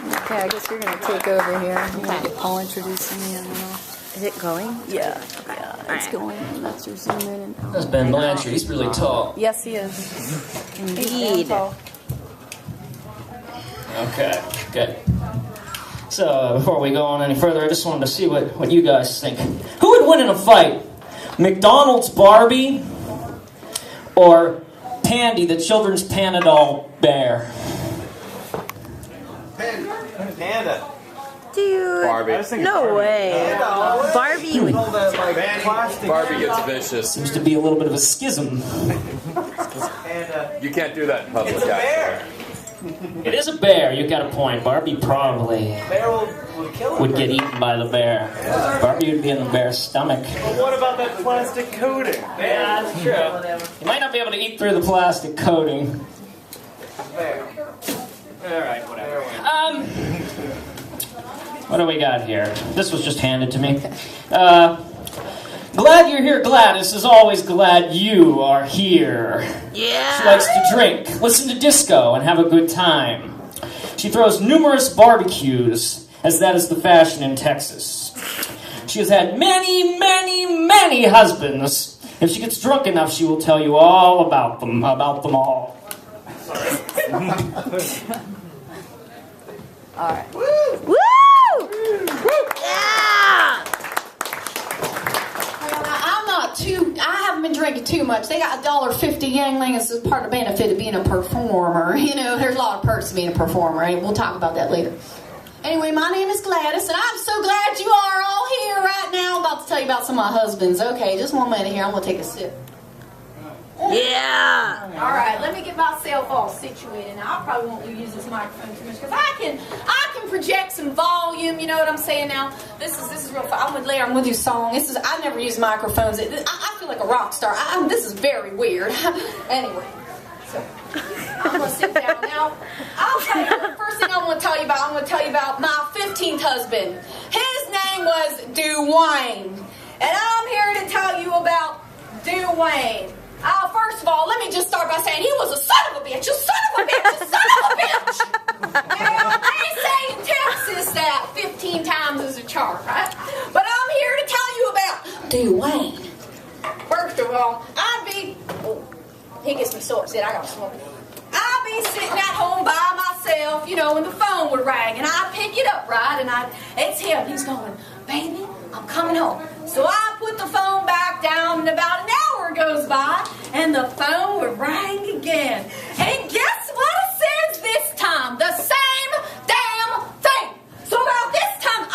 Okay, I guess you're going to take over here. Okay. I'll introduce me. I don't know. Is it going? Yeah. Yeah, it's going. That's your zoom in and out. That's Ben Blanchard. He's really tall. Yes, he is. Indeed. Okay, good. So, before we go on any further, I just wanted to see what you guys think. Who would win in a fight? McDonald's Barbie or Pandy, the children's Panadol bear? Panda. Dude. Barbie. No way. Barbie would. Barbie gets vicious. Seems to be a little bit of a schism. You can't do that in public, actually. It is a bear, you got a point. Barbie probably would get eaten by the bear. Barbie would be in the bear's stomach. But what about that plastic coating? Yeah, that's true. You might not be able to eat through the plastic coating. Alright, whatever. What do we got here? This was just handed to me. Glad you're here, Gladys. Is always glad you are here. Yeah. She likes to drink, listen to disco, and have a good time. She throws numerous barbecues, as that is the fashion in Texas. She has had many, many, many husbands. If she gets drunk enough, she will tell you all about them all. All right. Woo! Woo! Yeah! I haven't been drinking too much. They got $1.50 Yangling as part of the benefit of being a performer. You know, there's a lot of perks to being a performer, and we'll talk about that later. Anyway, my name is Gladys, and I'm so glad you are all here right now. I'm about to tell you about some of my husbands. Okay, just 1 minute here. I'm going to take a sip. Yeah! All right, let me get myself all situated. Now, I probably won't use this microphone too much because I can project some volume. You know what I'm saying? Now, this is real fun. I'm gonna do a song. I never use microphones. I feel like a rock star. This is very weird. Anyway, so I'm gonna sit down now. I'll tell you the first thing I'm gonna tell you about my 15th husband. His name was Dwayne, and I'm here to tell you about Dwayne. First of all, let me just start by saying he was a son of a bitch, a son of a bitch, a son of a bitch. Now, they say in Texas that 15 times is a charm, right? But I'm here to tell you about Dwayne. First of all, he gets me so upset, I gotta smoke. I'd be sitting at home by myself, you know, and the phone would ring, and I'd pick it up, right? And it's him. He's going, baby, I'm coming home. So I put the phone back down, and about an hour goes by, and the phone would ring again. And guess what it says this time? The same damn thing. So about this time, I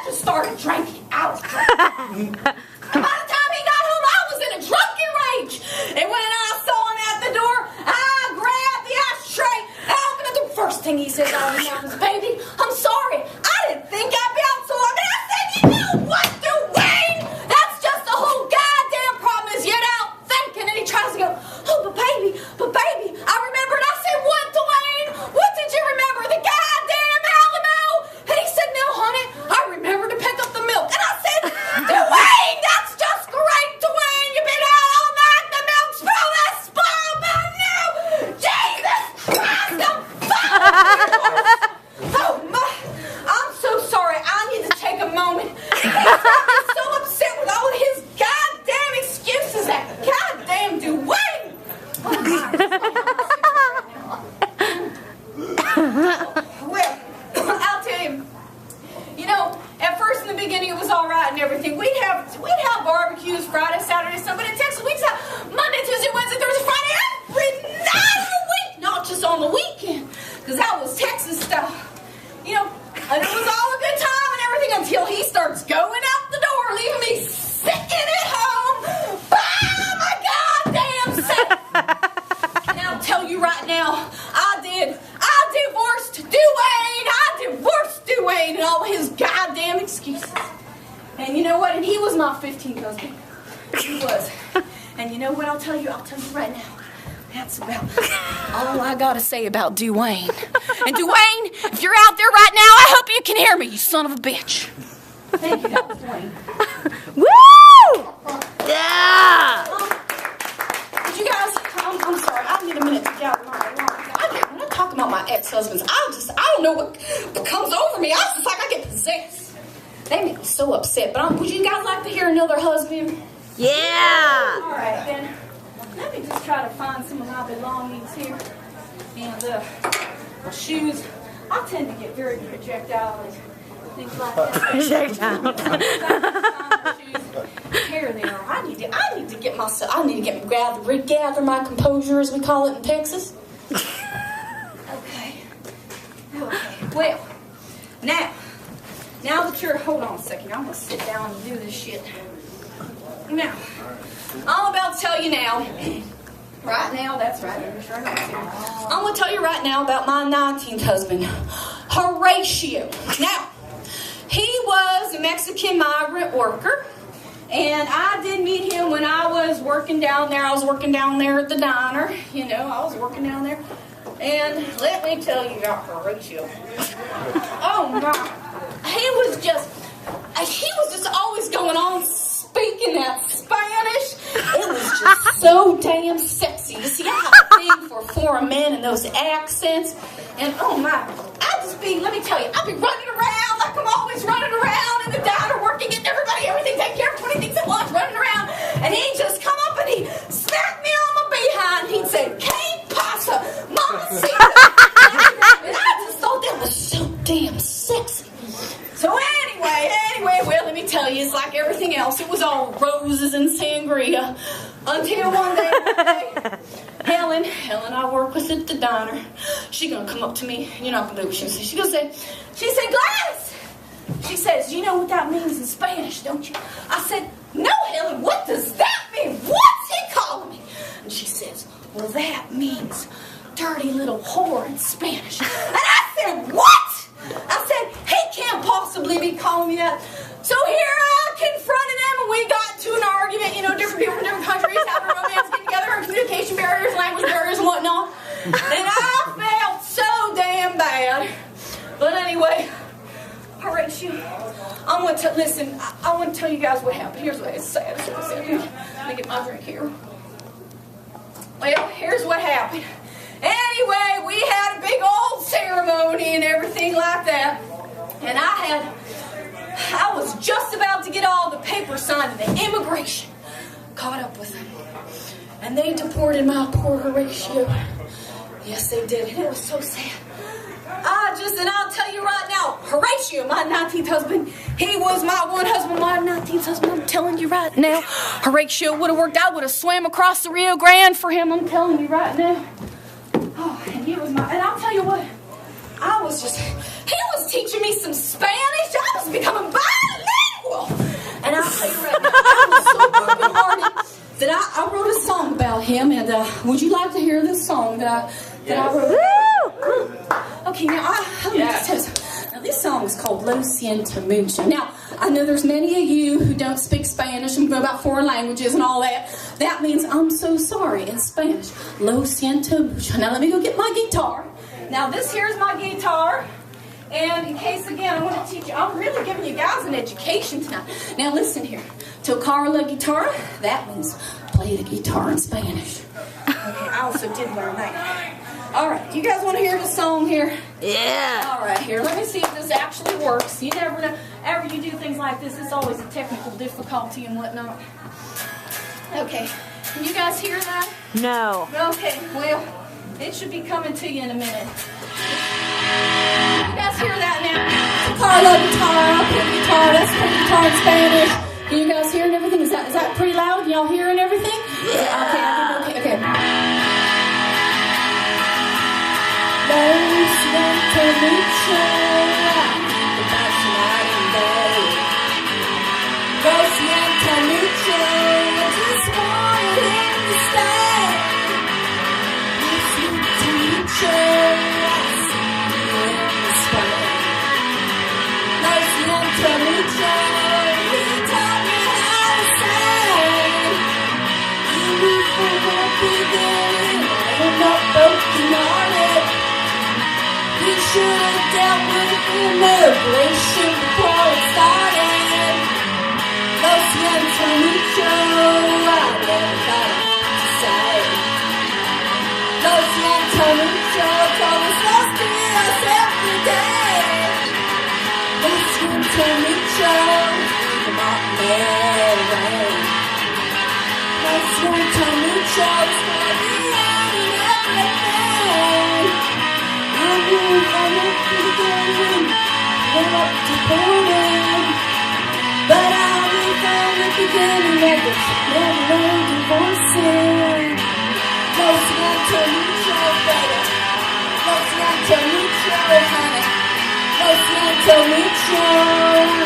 just started drinking. I was drinking. And by the time he got home, I was in a drunken rage. And when I saw him at the door, I grabbed the ashtray, and I opened the door. First thing he said out of his mouth was, baby, I'm sorry. I didn't think I'd be out so long. And I said, you know what, Dwayne? That's just the whole goddamn problem is you're out thinking. And he tries to go, oh, but baby, I remembered. I said, what, Dwayne? What did you remember? The goddamn Alamo? And he said, no, honey, I remember to pick up the milk. And I said, Dwayne, that's just great, Dwayne. You've been out all night. The milk's probably spoiled by now. Jesus Christ, I'm oh, my. I'm so sorry. I need to take a moment. He's got me so upset with all of his goddamn excuses. That goddamn Dwayne. Oh, well, I'll tell you. You know, at first in the beginning it was all right and everything. We'd have barbecues Friday, Saturday, Sunday. But in Texas, we'd have Monday, Tuesday, Wednesday, Thursday, Friday, every night of the week, not just on the weekend, because that was Texas stuff. You know, and it was all a good time and everything until he starts going out the door, leaving me sitting at home by my goddamn self. And I'll tell you right now, I divorced Dwayne and all his goddamn excuses. And you know what? And he was my 15th husband. He was. And you know what I'll tell you right now. That's about all I gotta say about Dwayne. And Dwayne, if you're out there right now, I hope you can hear me, you son of a bitch. Thank you, that was Dwayne. Woo! Yeah! Did you guys, I'm sorry, I need a minute to get out of my line. I'm not talking about my ex-husbands. I don't know what comes over me. I was just like, I get possessed. They make me so upset. But would you guys like to hear another husband? Yeah. All right, then. Let me just try to find some of my belongings here. And my shoes. I tend to get very projectile and things like that. Projectile. Here they are. I need to get myself. I need to regather my composure, as we call it in Texas. Okay. Well, now that you're. Hold on a second. I'm gonna sit down and do this shit. Now, I'm about to tell you now. Right now, that's right. I'm going to tell you right now about my 19th husband, Horatio. Now, he was a Mexican migrant worker, and I did meet him when I was working down there. I was working down there at the diner. You know, I was working down there. And let me tell you about Horatio. Oh, my. He was just always going on speaking that Spanish. It was just so damn sexy. You see, I have a thing for foreign men and those accents. And oh my, let me tell you, I'd be running around like I'm always running around in the diner working, getting everything taken care of, 20 things at once, running around. And he'd just come up and he'd smack me on my behind. He'd say, "Que pasa, mamacita?" And I just thought that was so damn sexy. So anyway, well, let me tell you, it's like everything else. It was all roses and sangria. Until one day, Helen, I work with at the diner. She gonna come up to me. You're not gonna do what she said. She said, "Gladys." She says, "You know what that means in Spanish, don't you?" I said, "No, Helen, what does that mean? What's he calling me?" And she says, "Well, that means dirty little whore in Spanish." And I said, "What?" I said, "He can't possibly be calling me that." So here I confronted him, and we got into an argument. You know, different people from different countries having a romance, getting together, and communication barriers, language barriers, and whatnot. And I felt so damn bad. But anyway, Horatio, I want to tell you guys what happened. Here's what it's sad. Let me get my drink here. Well, here's what happened. Anyway, we had a big old ceremony and everything like that. And I was just about to get all the papers signed, and the immigration caught up with them. And they deported my poor Horatio. Yes, they did. And it was so sad. And I'll tell you right now, Horatio, my 19th husband, he was my one husband, my 19th husband. I'm telling you right now, Horatio would have worked. I would have swam across the Rio Grande for him. I'm telling you right now. Oh, and he was and I'll tell you what, he was teaching me some Spanish. I was becoming bilingual. And I'll tell you right now, I was so broken-hearted that I wrote a song about him. And would you like to hear this song that I wrote? Woo! Okay, now, now this song is called Lo Siento Mucho. Now, I know there's many of you who don't speak Spanish and know about foreign languages and all that. That means I'm so sorry in Spanish. Lo siento mucho. Now, let me go get my guitar. Now, this here's my guitar. And in case, again, I want to teach you. I'm really giving you guys an education tonight. Now, listen here. Tocar la guitarra, that means play the guitar in Spanish. Okay, I also did learn that. All right, you guys want to hear the song here? Yeah. All right, here. Let me see if this actually works. You never know. Ever you do things like this, it's always a technical difficulty and whatnot. Okay, can you guys hear that? No. Okay, well, it should be coming to you in a minute. You guys hear that now? Carlo guitar, pretty guitar, that's pretty guitar in Spanish. Can you guys hear and everything? Is that pretty loud? Can y'all hear and everything? Yeah. Okay. Lo siento mucho, about tonight and day. Lo siento mucho, I just wanted him to stay. Lo siento mucho, I see you in the spring. Lo siento mucho, he taught me how to sing. You knew from the beginning, I'm not broken-hearted. We should have dealt with immigration before it started. Lo siento mucho, I never thought I'd say. Lo siento mucho, beginning of the never divorcing. Close enough to neutral, baby. Close enough to neutral, honey. Close enough to neutral.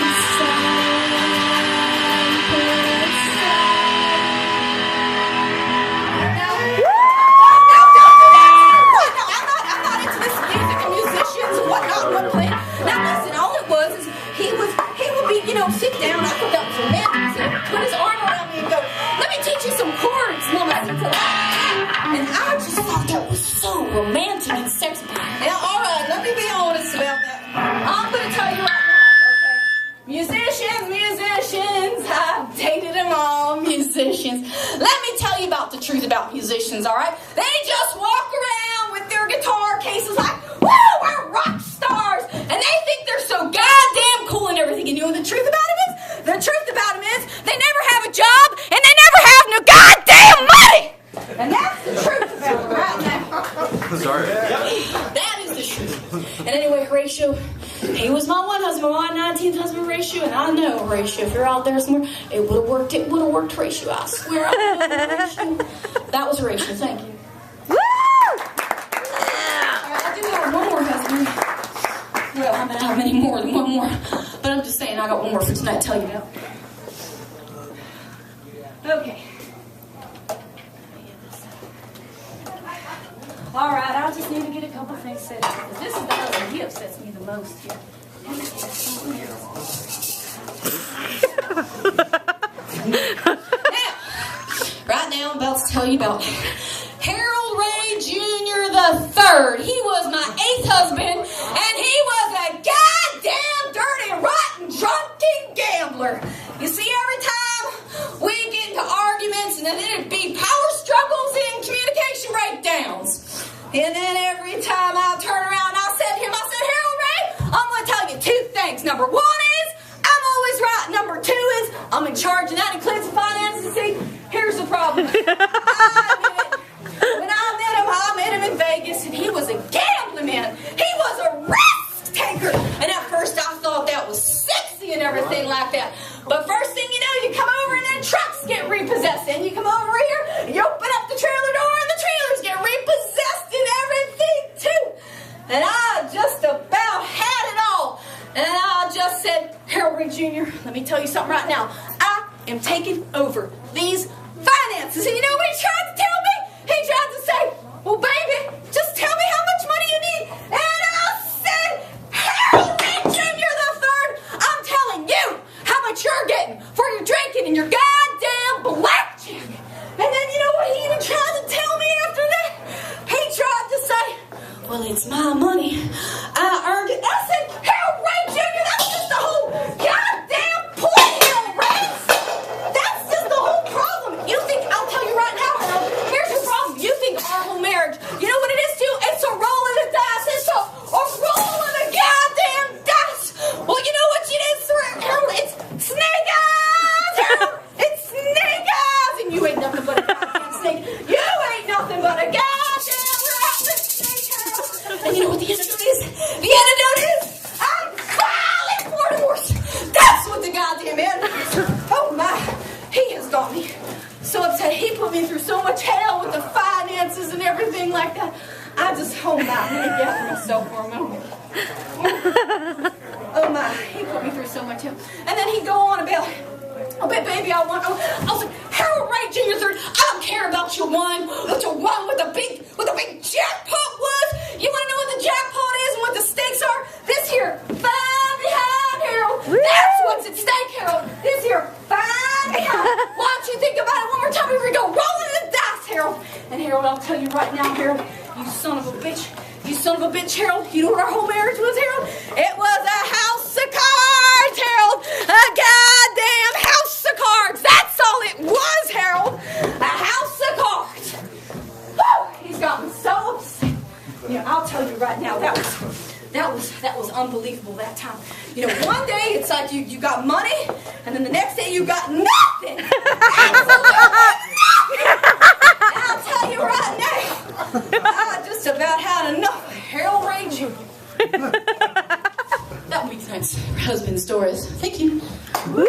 Sit down. I thought that was romantic. So put his arm around me and go, let me teach you some chords, Mama. And I just thought that was so romantic and sexy. Now, all right, let me be honest about that. I'm going to tell you right now, okay? Musicians, I've dated them all, musicians. Let me tell you about the truth about musicians, all right? They just walk around with their guitar cases like, woo, we're rock stars. And they think they're so goddamn cool and everything. And you know what the truth about it is? The truth about them is they never have a job and they never have no goddamn money. And that's the truth about it right now. Sorry. That is the truth. And anyway, Horatio, he was my one husband, my 19th husband, Horatio. And I know, Horatio, if you're out there somewhere, it would have worked. It would have worked, Horatio. I swear. Horatio. That was Horatio. Thank you. Woo! I do have one more husband. Well, I mean, I have many more than one more. But I'm just saying, I got one more for tonight to tell you about. Okay. All right, I just need to get a couple things set up. This is the husband. He upsets me the most here. Right now, I'm about to tell you about Harold Ray Jr. the Third. He was my 8th husband, and he was a goddamn dirty, rotten, drunken gambler. You see, every time we get into arguments, and then it'd be power struggles and communication breakdowns. And then every time I turn around, I said to him, Harold Ray, I'm going to tell you 2 things. Number 1 is, I'm always right. Number 2 is, I'm in charge, and that includes the finances. See, here's the problem. When I met him in Vegas, and he was a gambling man. He was a risk taker. And at first I thought that was sexy and everything like that. But first thing you know, you come over and then trucks get repossessed. And you come over here, and you open up the trailer door, and the trailers get repossessed and everything too. And I just about had it all. And I just said, Harold Ray Jr., let me tell you something right now. I am taking over these finances. And you know what he tried to tell me? He tried to say, well, baby, just tell me how much money you need. And I said, Harold Ray Jr. the Third, I'm telling you how much you're getting for your drinking and your goddamn blackjack. And then you know what he even tried to tell me after that? He tried to say, well, it's my money. I earned it. I said, Harold Ray Jr., that's just the whole goddamn point, Harold Ray. That's just the whole problem. You think, I'll tell you right now, Harold, here's the problem. You think our whole marriage, you know what it is too? It's a roll of the dice. It's a roll of the goddamn dice. Well, you know what it is, Harold? It's snake eyes, Harold. It's snake eyes. And you ain't nothing but a goddamn snake. You ain't nothing but a goddamn rattling snake, Harold. And you know what the antidote is? The antidote is, I'm filing for divorce. That's what the goddamn antidote is. Oh my, he has got me so upset. He put me through so much hell with the finances and everything like that. I just, oh my, let me gather myself for a moment. Oh my, he put me through so much hell. And then he'd go on about, oh, baby, I was like, Harold Ray Jr. Third, I don't care about your one, what the big jackpot was. You want to know what the jackpot is and what the stakes are? This here, fine behind, Harold. That's what's at stake, Harold. This here, fine behind. Why don't you think about it one more time? We're going to go rolling the dice, Harold. And Harold, I'll tell you right now, Harold, you son of a bitch, Harold. You know what our whole marriage was, Harold? It was a house of cards, Harold. A goddamn house of cards. That's all it was, Harold. A house of cards. Woo! He's gotten so upset. You know, I'll tell you right now, that was unbelievable that time. You know, one day it's like you got money, and then the next day you got nothing. Absolutely nothing. And I'll tell you right now, I just about had enough of Harold Ray Jr. That will be tonight's husband stories. Thank you. Woo!